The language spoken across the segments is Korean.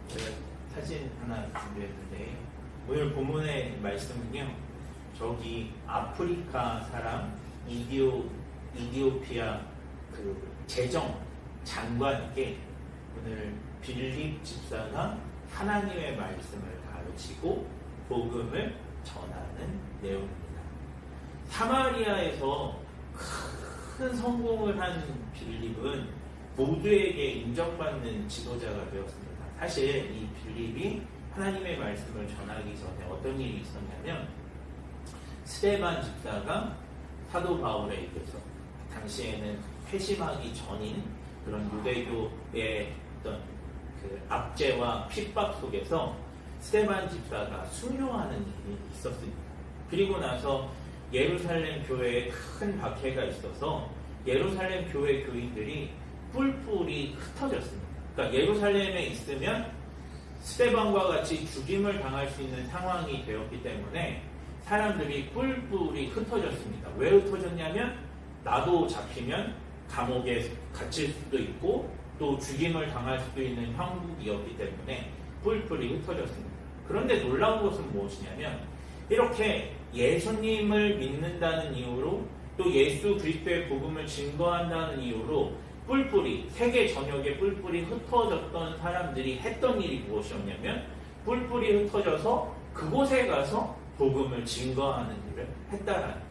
제가 사진 하나 준비했는데 오늘 본문의 말씀은요. 저기 아프리카 사람 이디오피아 그 재정 장관에게 오늘 빌립 집사가 하나님의 말씀을 가르치고 복음을 전하는 내용입니다. 사마리아에서 큰 성공을 한 빌립은 모두에게 인정받는 지도자가 되었습니다. 사실 이 빌립이 하나님의 말씀을 전하기 전에 어떤 일이 있었냐면 스데반 집사가 사도 바울에게서 당시에는 회심하기 전인 그런 유대교의 어떤 그 압제와 핍박 속에서 스데반 집사가 순교하는 일이 있었습니다. 그리고 나서 예루살렘 교회에 큰 박해가 있어서 예루살렘 교회 교인들이 뿔뿔이 흩어졌습니다. 그러니까 예루살렘에 있으면 스데반과 같이 죽임을 당할 수 있는 상황이 되었기 때문에 사람들이 뿔뿔이 흩어졌습니다. 왜 흩어졌냐면 나도 잡히면 감옥에 갇힐 수도 있고 또 죽임을 당할 수도 있는 형국이었기 때문에 뿔뿔이 흩어졌습니다. 그런데 놀라운 것은 무엇이냐면 이렇게 예수님을 믿는다는 이유로 또 예수 그리스도의 복음을 증거한다는 이유로 뿔뿔이 세계 전역에 뿔뿔이 흩어졌던 사람들이 했던 일이 무엇이었냐면 뿔뿔이 흩어져서 그곳에 가서 복음을 증거하는 일을 했다라는 거예요.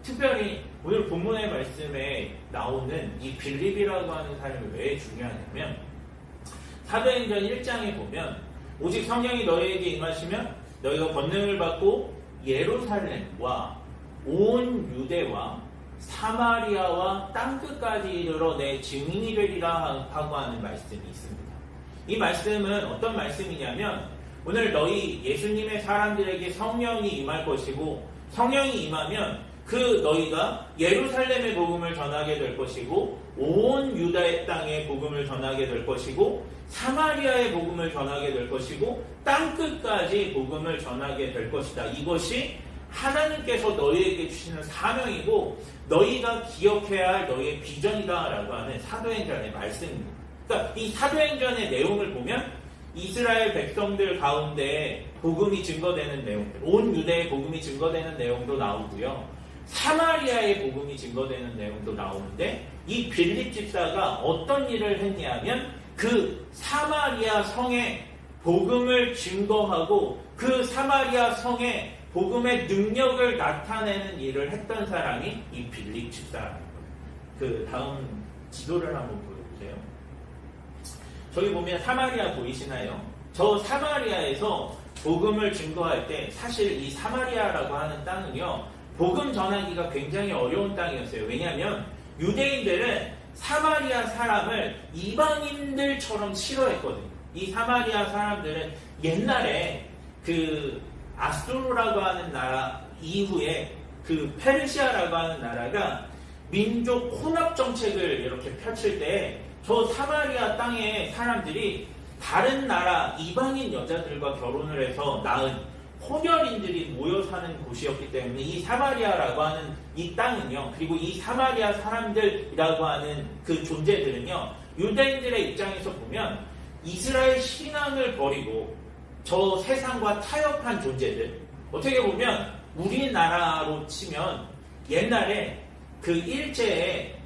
특별히 오늘 본문의 말씀에 나오는 이 빌립이라고 하는 사람이 왜 중요하냐면 사도행전 1장에 보면 오직 성령이 너희에게 임하시면 너희가 권능을 받고 예루살렘과 온 유대와 사마리아와 땅끝까지 이르러 내 증인이 되리라 하고 하는 말씀이 있습니다. 이 말씀은 어떤 말씀이냐면 오늘 너희 예수님의 사람들에게 성령이 임할 것이고 성령이 임하면 그 너희가 예루살렘의 복음을 전하게 될 것이고 온 유다의 땅의 복음을 전하게 될 것이고 사마리아의 복음을 전하게 될 것이고 땅끝까지 복음을 전하게 될 것이다. 이것이 하나님께서 너희에게 주시는 사명이고 너희가 기억해야 할 너희의 비전이다라고 하는 사도행전의 말씀입니다. 그러니까 이 사도행전의 내용을 보면 이스라엘 백성들 가운데 복음이 증거되는 내용들, 온 유대의 복음이 증거되는 내용도 나오고요. 사마리아의 복음이 증거되는 내용도 나오는데 이 빌립 집사가 어떤 일을 했냐면 그 사마리아 성에 복음을 증거하고 그 사마리아 성에 복음의 능력을 나타내는 일을 했던 사람이 이 빌립 집사라는 거예요. 그 다음 지도를 한번 보여주세요. 저기 보면 사마리아 보이시나요? 저 사마리아에서 복음을 증거할 때 사실 이 사마리아라고 하는 땅은요 복음 전하기가 굉장히 어려운 땅이었어요. 왜냐하면 유대인들은 사마리아 사람을 이방인들처럼 싫어했거든요. 이 사마리아 사람들은 옛날에 그 아수르라고 하는 나라 이후에 그 페르시아라고 하는 나라가 민족 혼합 정책을 이렇게 펼칠 때 저 사마리아 땅의 사람들이 다른 나라 이방인 여자들과 결혼을 해서 낳은 혼혈인들이 모여 사는 곳이었기 때문에 이 사마리아라고 하는 이 땅은요, 그리고 이 사마리아 사람들이라고 하는 그 존재들은요, 유대인들의 입장에서 보면 이스라엘 신앙을 버리고 저 세상과 타협한 존재들, 어떻게 보면 우리나라로 치면 옛날에 그 일제에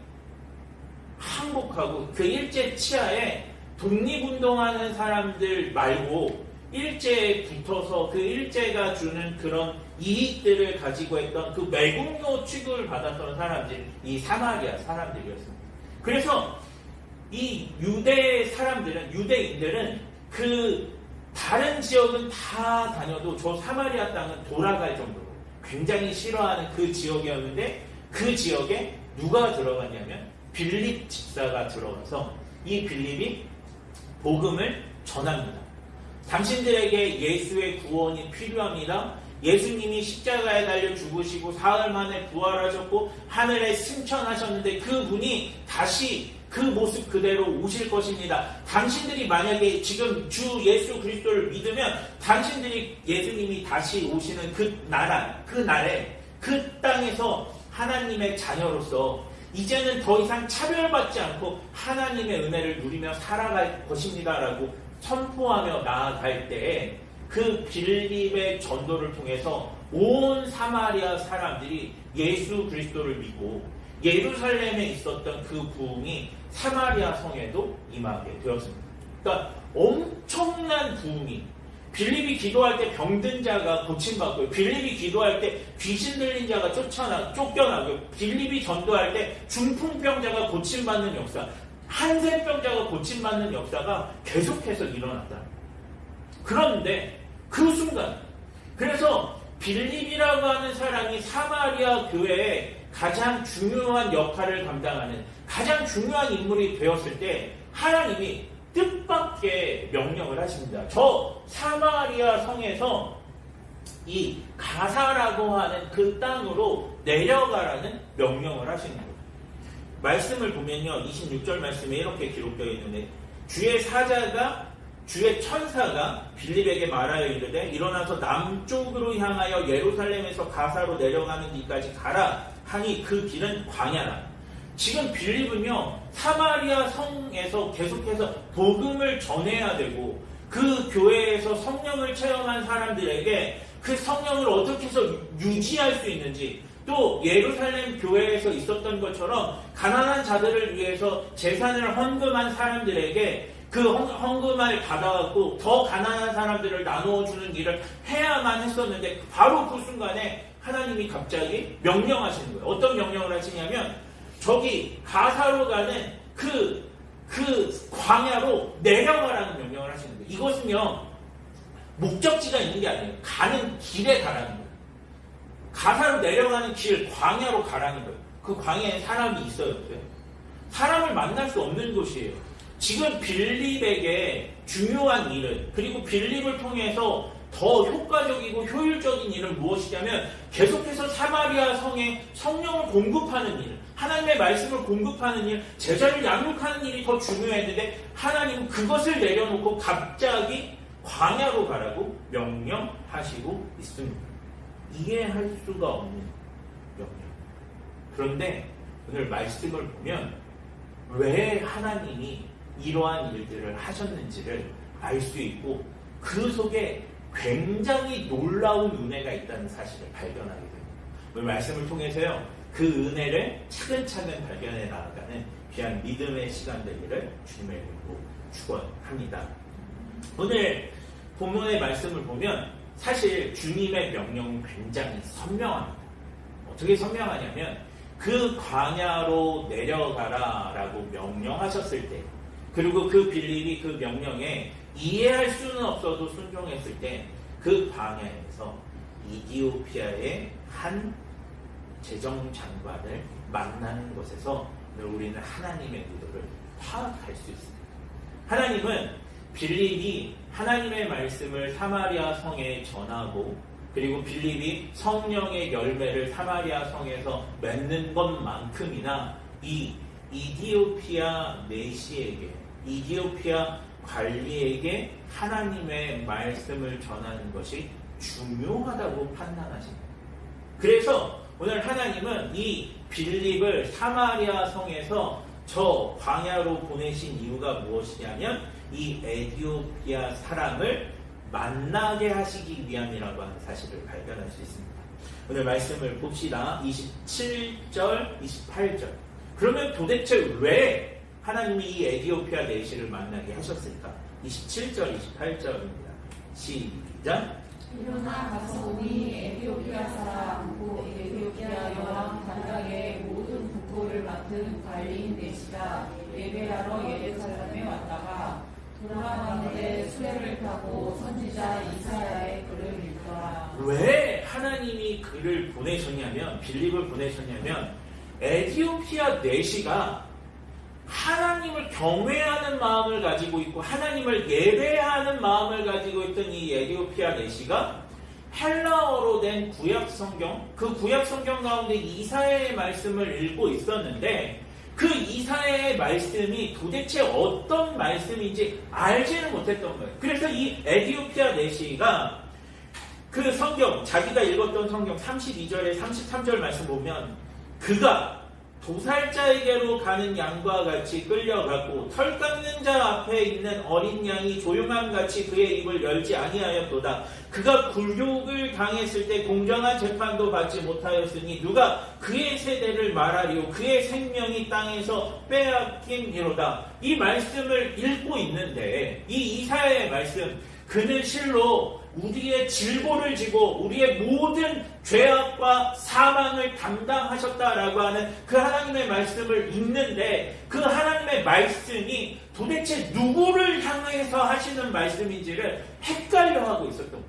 항복하고 그 일제 치하에 독립운동하는 사람들 말고 일제에 붙어서 그 일제가 주는 그런 이익들을 가지고 했던 그 매국노 취급을 받았던 사람들이 이 사마리아 사람들이었습니다. 그래서 이 유대 사람들은, 유대인들은 그 다른 지역은 다 다녀도 저 사마리아 땅은 돌아갈 정도로 굉장히 싫어하는 그 지역이었는데 그 지역에 누가 들어갔냐면 빌립 집사가 들어가서 이 빌립이 복음을 전합니다. 당신들에게 예수의 구원이 필요합니다. 예수님이 십자가에 달려 죽으시고 사흘 만에 부활하셨고 하늘에 승천하셨는데 그분이 다시 그 모습 그대로 오실 것입니다. 당신들이 만약에 지금 주 예수 그리스도를 믿으면 당신들이 예수님이 다시 오시는 그 나라, 그 날에 그 땅에서 하나님의 자녀로서 이제는 더 이상 차별받지 않고 하나님의 은혜를 누리며 살아갈 것입니다라고 선포하며 나아갈 때에 그 빌립의 전도를 통해서 온 사마리아 사람들이 예수 그리스도를 믿고 예루살렘에 있었던 그 부흥이 사마리아 성에도 임하게 되었습니다. 그러니까 엄청난 부흥이, 빌립이 기도할 때 병든 자가 고침받고, 빌립이 기도할 때 귀신 들린 자가 쫓겨나고, 빌립이 전도할 때 중풍병자가 고침받는 역사, 한센병자가 고침받는 역사가 계속해서 일어났다. 그런데 그 순간, 그래서 빌립이라고 하는 사람이 사마리아 교회에 가장 중요한 역할을 감당하는 가장 중요한 인물이 되었을 때 하나님이 뜻밖의 명령을 하십니다. 저 사마리아 성에서 이 가사라고 하는 그 땅으로 내려가라는 명령을 하시는 거예요. 말씀을 보면요, 26절 말씀에 이렇게 기록되어 있는데, 주의 천사가 빌립에게 말하여 이르되 일어나서 남쪽으로 향하여 예루살렘에서 가사로 내려가는 길까지 가라 하니 그 길은 광야라. 지금 빌립은요, 사마리아 성에서 계속해서 복음을 전해야 되고, 그 교회에서 성령을 체험한 사람들에게 그 성령을 어떻게 해서 유지할 수 있는지, 또 예루살렘 교회에서 있었던 것처럼 가난한 자들을 위해서 재산을 헌금한 사람들에게 그 헌금을 받아갖고 더 가난한 사람들을 나누어주는 일을 해야만 했었는데, 바로 그 순간에 하나님이 갑자기 명령하시는 거예요. 어떤 명령을 하시냐면, 저기 가사로 가는 그 광야로 내려가라는 명령을 하시는 거예요. 이것은요, 목적지가 있는 게 아니에요. 가는 길에 가라는 거예요. 가사로 내려가는 길, 광야로 가라는 거예요. 그 광야에 사람이 있어요. 사람을 만날 수 없는 곳이에요. 지금 빌립에게 중요한 일은, 그리고 빌립을 통해서 더 효과적이고 효율적인 일은 무엇이냐면, 계속해서 사마리아 성에 성령을 공급하는 일, 하나님의 말씀을 공급하는 일, 제자를 양육하는 일이 더 중요했는데, 하나님은 그것을 내려놓고 갑자기 광야로 가라고 명령하시고 있습니다. 이해할 수가 없는 명령. 그런데 오늘 말씀을 보면 왜 하나님이 이러한 일들을 하셨는지를 알 수 있고, 그 속에 굉장히 놀라운 은혜가 있다는 사실을 발견하게 됩니다. 오늘 말씀을 통해서요, 그 은혜를 차근차근 발견해 나아가는 귀한 믿음의 시간 되기를 주님의 이름으로 축원합니다. 오늘 본문의 말씀을 보면 사실 주님의 명령은 굉장히 선명합니다. 어떻게 선명하냐면, 그 광야로 내려가라 라고 명령하셨을 때, 그리고 그 빌립이 그 명령에 이해할 수는 없어도 순종했을 때, 그 광야에서 이디오피아의 한 재정장관을 만나는 것에서 우리는 하나님의 의도를 파악할 수 있습니다. 하나님은 빌립이 하나님의 말씀을 사마리아 성에 전하고, 그리고 빌립이 성령의 열매를 사마리아 성에서 맺는 것만큼이나 이 이디오피아 내시에게, 이디오피아 관리에게 하나님의 말씀을 전하는 것이 중요하다고 판단하십니다. 그래서 오늘 하나님은 이 빌립을 사마리아 성에서 저 광야로 보내신 이유가 무엇이냐면, 이 에티오피아 사람을 만나게 하시기 위함이라고 하는 사실을 발견할 수 있습니다. 오늘 말씀을 봅시다. 27절, 28절. 그러면 도대체 왜 하나님이 이 에티오피아 내시를 만나게 하셨을까? 27절, 28절입니다. 시작. 일어나 가서 오니 에티오피아 사람 곧 에티오피아 여왕 단락의 모든 국고를 맡은 관리인 내시가 예배하러 예루살렘에 왔다가 돌아가는데 수레를 타고 선지자 이사야의 글을 읽더라. 왜 하나님이 그를 보내셨냐면, 빌립을 보내셨냐면, 에티오피아 내시가 하나님을 경외하는 마음을 가지고 있고 하나님을 예배하는 마음을 가지고 있던 이 에티오피아 내시가 헬라어로 된 구약성경, 그 구약성경 가운데 이사야의 말씀을 읽고 있었는데, 그 이사야의 말씀이 도대체 어떤 말씀인지 알지는 못했던 거예요. 그래서 이 에티오피아 내시가 그 성경, 자기가 읽었던 성경 32절에 33절 말씀 보면, 그가 도살자에게로 가는 양과 같이 끌려가고 털 깎는 자 앞에 있는 어린 양이 조용함같이 그의 입을 열지 아니하였도다. 그가 굴욕을 당했을 때 공정한 재판도 받지 못하였으니 누가 그의 세대를 말하리요. 그의 생명이 땅에서 빼앗김이로다. 이 말씀을 읽고 있는데 이 이사야의 말씀, 그는 실로 우리의 질보를 지고 우리의 모든 죄악과 사망을 담당하셨다라고 하는 그 하나님의 말씀을 읽는데, 그 하나님의 말씀이 도대체 누구를 향해서 하시는 말씀인지를 헷갈려하고 있었던 거예요.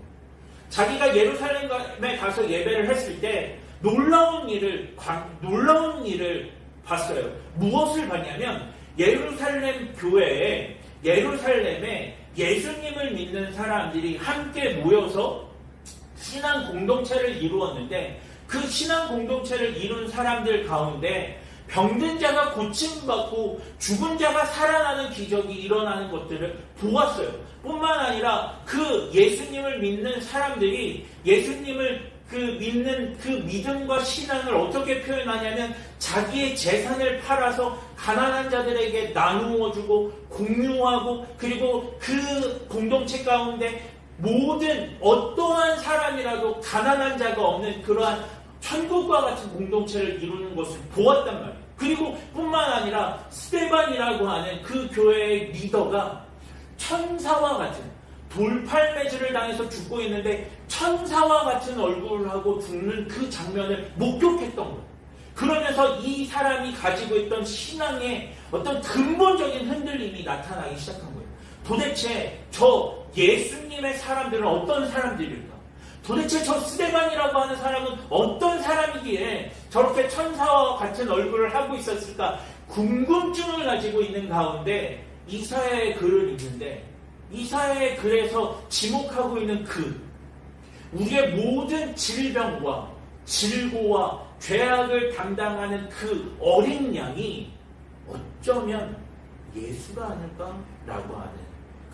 자기가 예루살렘에 가서 예배를 했을 때 놀라운 일을 봤어요. 무엇을 봤냐면 예루살렘 교회에, 예루살렘에 예수님을 믿는 사람들이 함께 모여서 신앙 공동체를 이루었는데, 그 신앙 공동체를 이룬 사람들 가운데 병든 자가 고침받고 죽은 자가 살아나는 기적이 일어나는 것들을 보았어요. 뿐만 아니라 그 예수님을 믿는 사람들이 예수님을 믿는 그 믿음과 신앙을 어떻게 표현하냐면, 자기의 재산을 팔아서 가난한 자들에게 나누어 주고 공유하고, 그리고 그 공동체 가운데 모든 어떠한 사람이라도 가난한 자가 없는 그러한 천국과 같은 공동체를 이루는 것을 보았단 말이에요. 그리고 뿐만 아니라 스데반이라고 하는 그 교회의 리더가 천사와 같은, 돌팔매질을 당해서 죽고 있는데 천사와 같은 얼굴을 하고 죽는 그 장면을 목격했던 거예요. 그러면서 이 사람이 가지고 있던 신앙의 어떤 근본적인 흔들림이 나타나기 시작한 거예요. 도대체 저 예수님의 사람들은 어떤 사람들일까? 도대체 저 스데반이라고 하는 사람은 어떤 사람이기에 저렇게 천사와 같은 얼굴을 하고 있었을까? 궁금증을 가지고 있는 가운데 이사야의 글을 읽는데, 이사야의 글에서 지목하고 있는 우리의 모든 질병과 질고와 죄악을 담당하는 그 어린 양이 어쩌면 예수가 아닐까라고 하는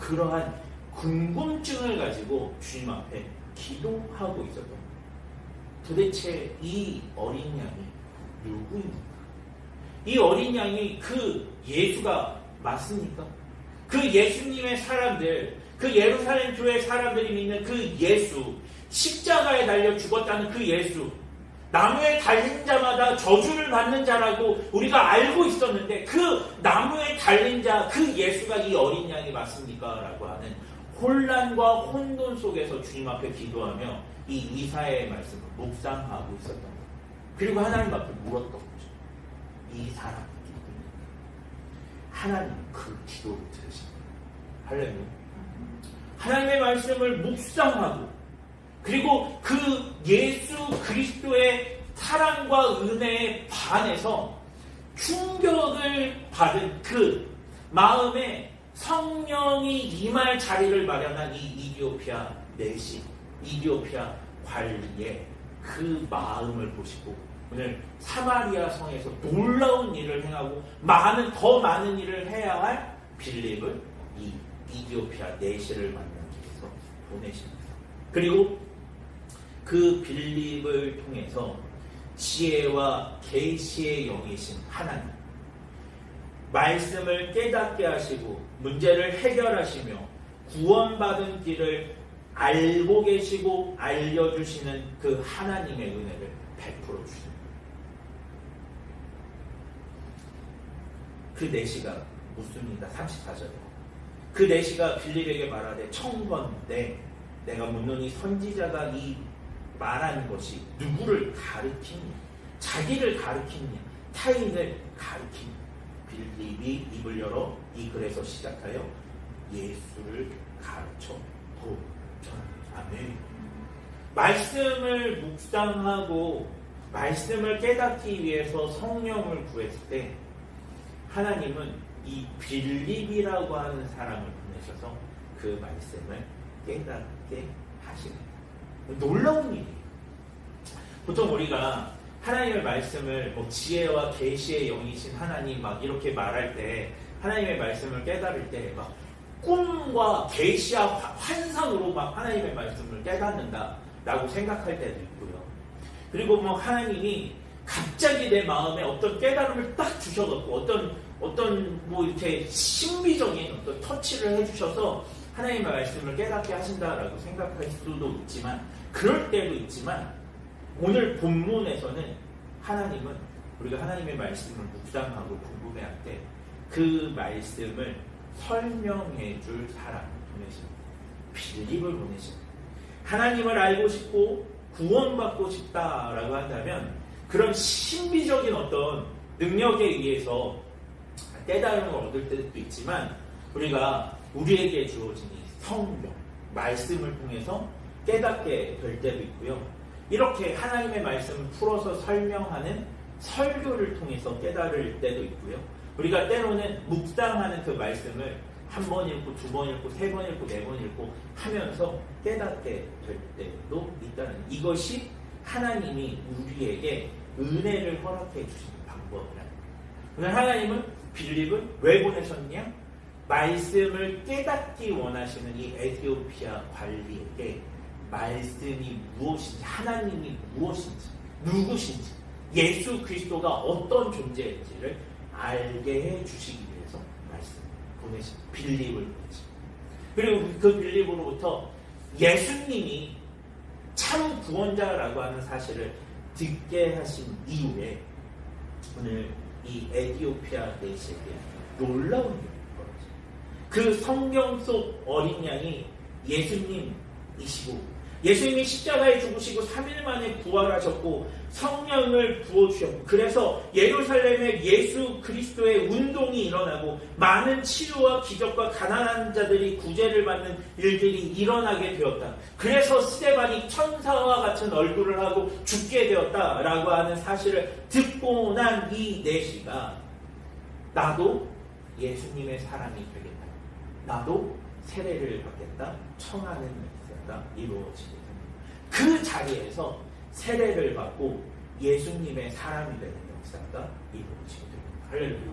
그러한 궁금증을 가지고 주님 앞에 기도하고 있었던 거예요. 도대체 이 어린 양이 누구입니까? 이 어린 양이 그 예수가 맞습니까? 그 예수님의 사람들, 그 예루살렘 교회 사람들이 믿는 그 예수, 십자가에 달려 죽었다는 그 예수, 나무에 달린 자마다 저주를 받는 자라고 우리가 알고 있었는데, 그 나무에 달린 자, 그 예수가 이 어린 양이 맞습니까? 라고 하는 혼란과 혼돈 속에서 주님 앞에 기도하며 이 이사야의 말씀을 묵상하고 있었던 거예요. 그리고 하나님 앞에 물었던 거죠. 이 사람이 누구입니까? 하나님 그 기도를 들으십니다. 할렐루야. 하나님의 말씀을 묵상하고, 그리고 그 예수 그리스도의 사랑과 은혜에 반해서 충격을 받은 그 마음에 성령이 임할 자리를 마련한 이 이디오피아 내시, 이디오피아 관리의 그 마음을 보시고, 오늘 사마리아 성에서 놀라운 일을 행하고 더 많은 일을 해야 할 빌립을 이 이디오피아 내시를 만나기 위해서 보내십니다. 그리고 그 빌립을 통해서 지혜와 계시의 영이신 하나님, 말씀을 깨닫게 하시고 문제를 해결하시며 구원받은 길을 알고 계시고 알려주시는 그 하나님의 은혜를 베풀어 주십니다. 그 내시가 묻습니다. 34절에 그 내시가 빌립에게 말하되, 청건대 내가 묻노니 선지자가 이 말하는 것이 누구를 가리키냐? 자기를 가리키냐? 타인을 가리키냐? 빌립이 입을 열어 이 글에서 시작하여 예수를 가르쳐 보잖아. 아멘. 말씀을 묵상하고 말씀을 깨닫기 위해서 성령을 구했을 때 하나님은 이 빌립이라고 하는 사람을 보내셔서 그 말씀을 깨닫게 하십니다. 놀라운 일이에요. 보통 우리가 하나님의 말씀을 지혜와 계시의 영이신 하나님 막 이렇게 말할 때, 하나님의 말씀을 깨달을 때 막 꿈과 계시와 환상으로 막 하나님의 말씀을 깨닫는다 라고 생각할 때도 있고요. 그리고 하나님이 갑자기 내 마음에 어떤 깨달음을 딱 주셔갖고 어떤 뭐 이렇게 신비적인 어떤 터치를 해주셔서 하나님의 말씀을 깨닫게 하신다라고 생각할 수도 있지만, 그럴 때도 있지만, 오늘 본문에서는 하나님은 우리가 하나님의 말씀을 묵상하고 궁금해할 때 그 말씀을 설명해 줄 사람을 보내십니다. 빌립을 보내십니다. 하나님을 알고 싶고 구원받고 싶다라고 한다면 그런 신비적인 어떤 능력에 의해서 깨달음을 얻을 때도 있지만, 우리가 우리에게 주어진 이 성경, 말씀을 통해서 깨닫게 될 때도 있고요. 이렇게 하나님의 말씀을 풀어서 설명하는 설교를 통해서 깨달을 때도 있고요. 우리가 때로는 묵상하는 그 말씀을 한 번 읽고, 두 번 읽고, 세 번 읽고, 네 번 읽고 하면서 깨닫게 될 때도 있다는, 이것이 하나님이 우리에게 은혜를 허락해 주시는 방법이라는 거예요. 오늘 하나님은 빌립을 왜 보내셨냐? 말씀을 깨닫기 원하시는 이 에티오피아 관리에게 말씀이 무엇인지, 하나님이 무엇인지, 누구신지, 예수 그리스도가 어떤 존재인지를 알게 해 주시기 위해서 말씀을 보내십니다. 빌립을 보내십니다. 그리고 그 빌립으로부터 예수님이 참 구원자라고 하는 사실을 듣게 하신 이후에 오늘 이 에티오피아 내시에게 놀라운 일이 벌어져요. 그 성경 속 어린 양이 예수님이시고, 예수님이 십자가에 죽으시고 3일 만에 부활하셨고 성령을 부어주셨고, 그래서 예루살렘에 예수 그리스도의 운동이 일어나고 많은 치유와 기적과 가난한 자들이 구제를 받는 일들이 일어나게 되었다. 그래서 스데반이 천사와 같은 얼굴을 하고 죽게 되었다라고 하는 사실을 듣고 난 이 내시가, 나도 예수님의 사람이 되겠다, 나도 세례를 받겠다 청하는 역사가 이루어지게 됩니다. 그 자리에서 세례를 받고 예수님의 사람이 되는 역사가 이루어지게 됩니다. 할렐루야.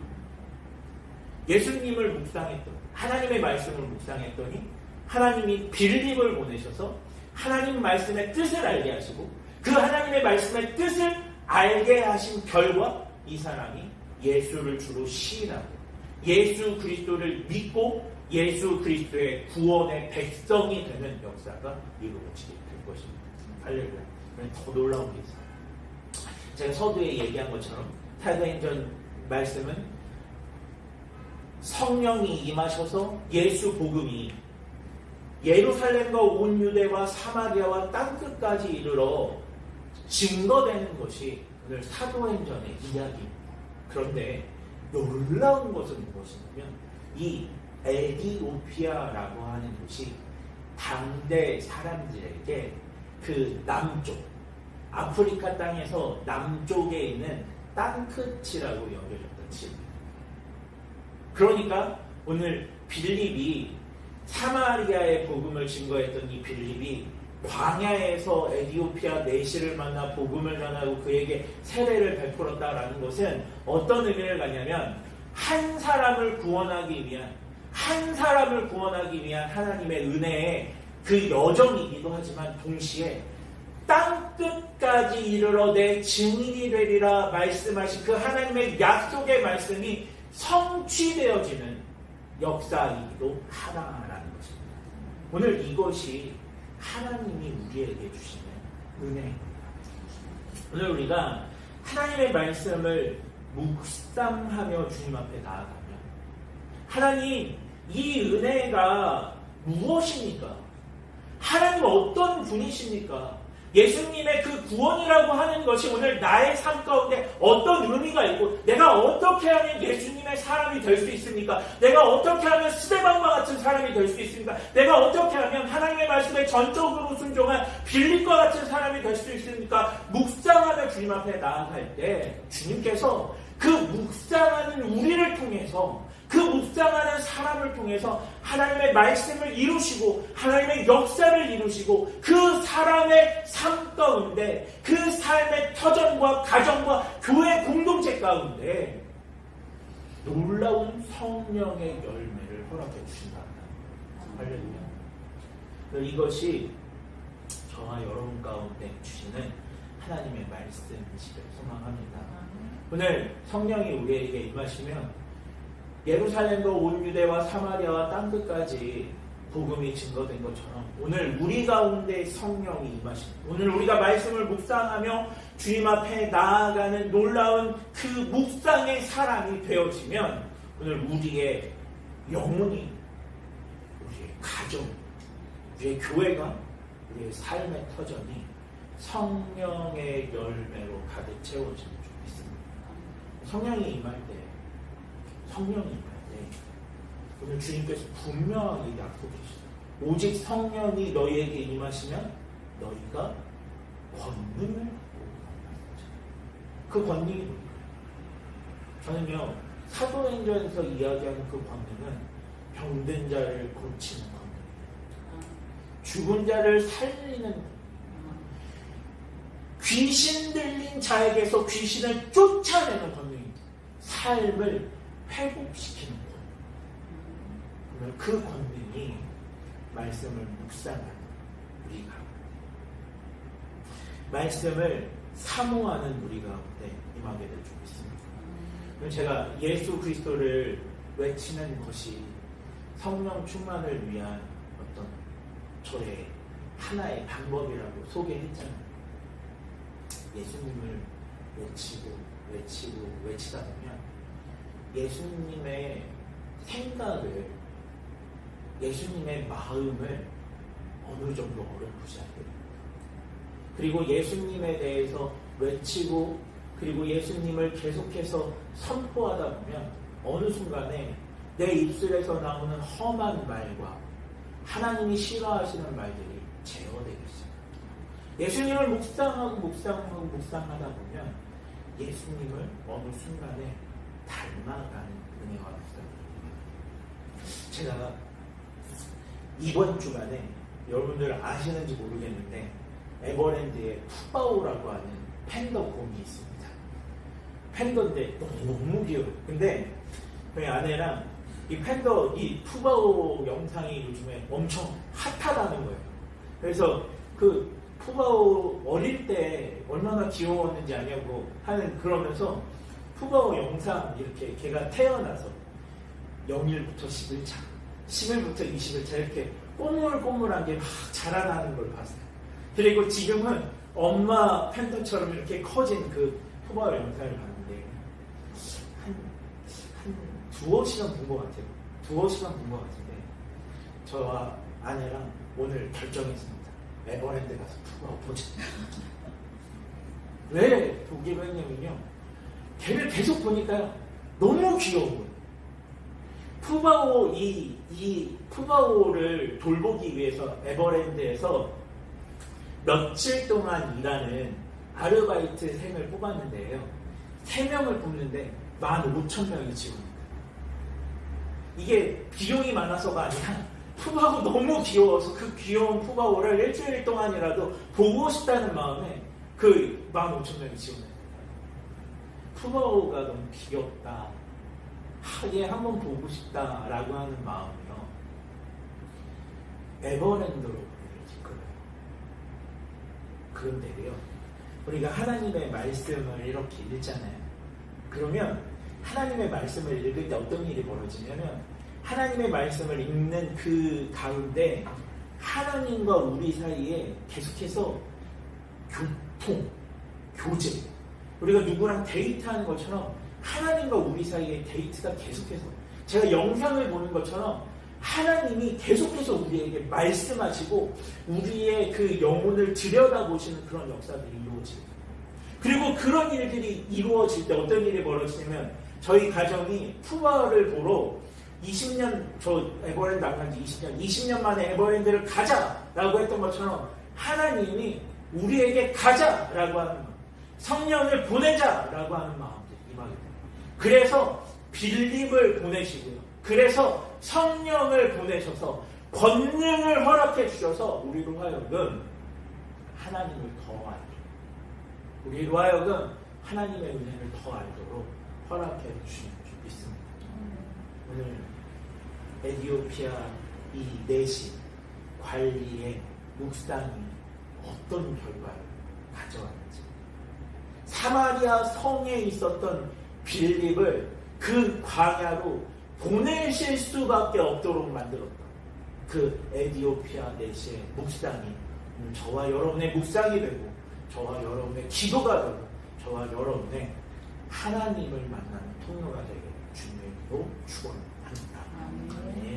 예수님을 묵상했더니, 하나님의 말씀을 묵상했더니 하나님이 빌립을 보내셔서 하나님 말씀의 뜻을 알게 하시고, 그 하나님의 말씀의 뜻을 알게 하신 결과 이 사람이 예수를 주로 시인하고 예수 그리스도를 믿고 예수 그리스도의 구원의 백성이 되는 역사가 이루어지게 될 것입니다. 할렐루야. 더 놀라운 게 있어요. 제가 서두에 얘기한 것처럼 사도행전 말씀은 성령이 임하셔서 예수 복음이 예루살렘과 온 유대와 사마리아와 땅끝까지 이르러 증거되는 것이 오늘 사도행전의 이야기입니다. 그런데 놀라운 것은 무엇이냐면 이 에티오피아라고 하는 곳이 당대 사람들에게 그 남쪽, 아프리카 땅에서 남쪽에 있는 땅끝이라고 여겨졌던 지역입니다. 그러니까 오늘 빌립이 사마리아의 복음을 증거했던 이 빌립이 광야에서 에티오피아 내시를 만나 복음을 전하고 그에게 세례를 베풀었다라는 것은 어떤 의미를 갖냐면, 한 사람을 구원하기 위한 하나님의 은혜의 그 여정이기도 하지만, 동시에 땅끝까지 이르러 내 증인이 되리라 말씀하신 그 하나님의 약속의 말씀이 성취되어지는 역사이기도 하다라는 것입니다. 오늘 이것이 하나님이 우리에게 주시는 은혜입니다. 오늘 우리가 하나님의 말씀을 묵상하며 주님 앞에 나아가면, 하나님, 이 은혜가 무엇입니까? 하나님 어떤 분이십니까? 예수님의 그 구원이라고 하는 것이 오늘 나의 삶 가운데 어떤 의미가 있고, 내가 어떻게 하면 예수님의 사람이 될 수 있습니까? 내가 어떻게 하면 스데반과 같은 사람이 될 수 있습니까? 내가 어떻게 하면 하나님의 말씀에 전적으로 순종한 빌립과 같은 사람이 될 수 있습니까? 묵상하며 주님 앞에 나아갈 때 주님께서 그 묵상하는 우리를 통해서, 그 묵상하는 사람을 통해서 하나님의 말씀을 이루시고 하나님의 역사를 이루시고, 그 사람의 삶 가운데, 그 삶의 터전과 가정과 교회 공동체 가운데 놀라운 성령의 열매를 허락해 주신다. 할렐루야. 이것이 저와 여러분 가운데 주시는 하나님의 말씀이시길 소망합니다. 오늘 성령이 우리에게 임하시면 예루살렘과 온 유대와 사마리아와 땅끝까지 복음이 증거된 것처럼 오늘 우리 가운데 성령이 임하십니다. 오늘 우리가 말씀을 묵상하며 주님 앞에 나아가는 놀라운 그 묵상의 사람이 되어지면 오늘 우리의 영혼이, 우리의 가정, 우리의 교회가, 우리의 삶의 터전이 성령의 열매로 가득 채워지는 줄 믿습니다. 성령이 임할 때 오늘 주님께서 분명히 약속해주셨어요. 오직 성령이 너희에게 임하시면 너희가 권능을 받고 그 권능이 뭐예요? 저는요 사도행전에서 이야기하는 그 권능은 병든 자를 고치는 권능이에요. 죽은 자를 살리는, 귀신 들린 자에게서 귀신을 쫓아내는 권능입니다. 삶을 회복시키는 권능. 그 권능이 말씀을 묵상하는 우리가, 말씀을 사모하는 우리 가운데 임하게 될 줄 믿습니다. 제가 예수 그리스도를 외치는 것이 성령 충만을 위한 어떤 저의 하나의 방법이라고 소개했잖아요. 예수님을 외치다 보면 예수님의 생각을, 예수님의 마음을 어느 정도 어렴풋이 하게 됩니다. 그리고 예수님에 대해서 외치고 그리고 예수님을 계속해서 선포하다 보면 어느 순간에 내 입술에서 나오는 험한 말과 하나님이 싫어하시는 말들이 제어되기 시작합니다. 예수님을 묵상하다 보면 예수님을 어느 순간에 닮아가는 은혜가 있어요. 제가 이번 주간에 여러분들 아시는지 모르겠는데 에버랜드에 푸바오라고 하는 팬더 곰이 있습니다. 팬더인데 너무 귀여워요. 근데 저희 아내랑 이 푸바오 영상이 요즘에 엄청 핫하다는 거예요. 그래서 그 푸바오 어릴 때 얼마나 귀여웠는지 아냐고 그러면서 푸바오 영상 이렇게 걔가 태어나서 0일부터 11차, 11부터 20일차 이렇게 꼬물꼬물한 게 막 자라나는 걸 봤어요. 그리고 지금은 엄마 팬더처럼 이렇게 커진 그 푸바오 영상을 봤는데 한 두어 시간 본 것 같아요. 두어 시간 본 것 같은데 저와 아내랑 오늘 결정했습니다. 에버랜드 가서 푸바오 보자. 왜 보기로 했냐면요, 걔를 계속 보니까요 너무 귀여운 거예요. 이 푸바오를 돌보기 위해서 에버랜드에서 며칠 동안 일하는 아르바이트생을 뽑았는데요, 3명을 뽑는데 15,000명이 지원입니다. 이게 비용이 많아서가 아니라 푸바오 너무 귀여워서 그 귀여운 푸바오를 일주일 동안이라도 보고 싶다는 마음에 그 15,000명이 지원합니다. 푸바오가 너무 귀엽다, 얘 한번 보고 싶다라고 하는 마음이요, 에버랜드로 우리를 이끌어요. 그런데요, 우리가 하나님의 말씀을 이렇게 읽잖아요. 그러면 하나님의 말씀을 읽을 때 어떤 일이 벌어지냐면, 하나님의 말씀을 읽는 그 가운데 하나님과 우리 사이에 계속해서 교제, 우리가 누구랑 데이트하는 것처럼 하나님과 우리 사이에 데이트가 계속해서, 제가 영상을 보는 것처럼 하나님이 계속해서 우리에게 말씀하시고 우리의 그 영혼을 들여다보시는 그런 역사들이 이루어집니다. 그리고 그런 일들이 이루어질 때 어떤 일이 벌어지냐면, 저희 가정이 푸바오를 보러 20년, 저 에버랜드 안 간 지 20년 만에 에버랜드를 가자라고 했던 것처럼 하나님이 우리에게 가자라고 하는 마음, 성령을 보내자라고 하는 마음들이 임하게 됩니다. 그래서 빌립을 보내시고요, 그래서 성령을 보내셔서 권능을 허락해 주셔서 우리로 하여금 하나님을 더 알도록, 우리로 하여금 하나님의 은혜를 더 알도록 허락해 주시는 줄 믿습니다. 오늘 에티오피아 이 내시 관리의 묵상이 어떤 결과를 가져왔는지 사마리아 성에 있었던 빌립을 그 광야로 보내실 수밖에 없도록 만들었다. 그 에디오피아 내시의 묵상이 저와 여러분의 묵상이 되고 저와 여러분의 기도가 되고 저와 여러분의 하나님을 만나는 통로가 되게 주님으로 축원합니다. 아멘.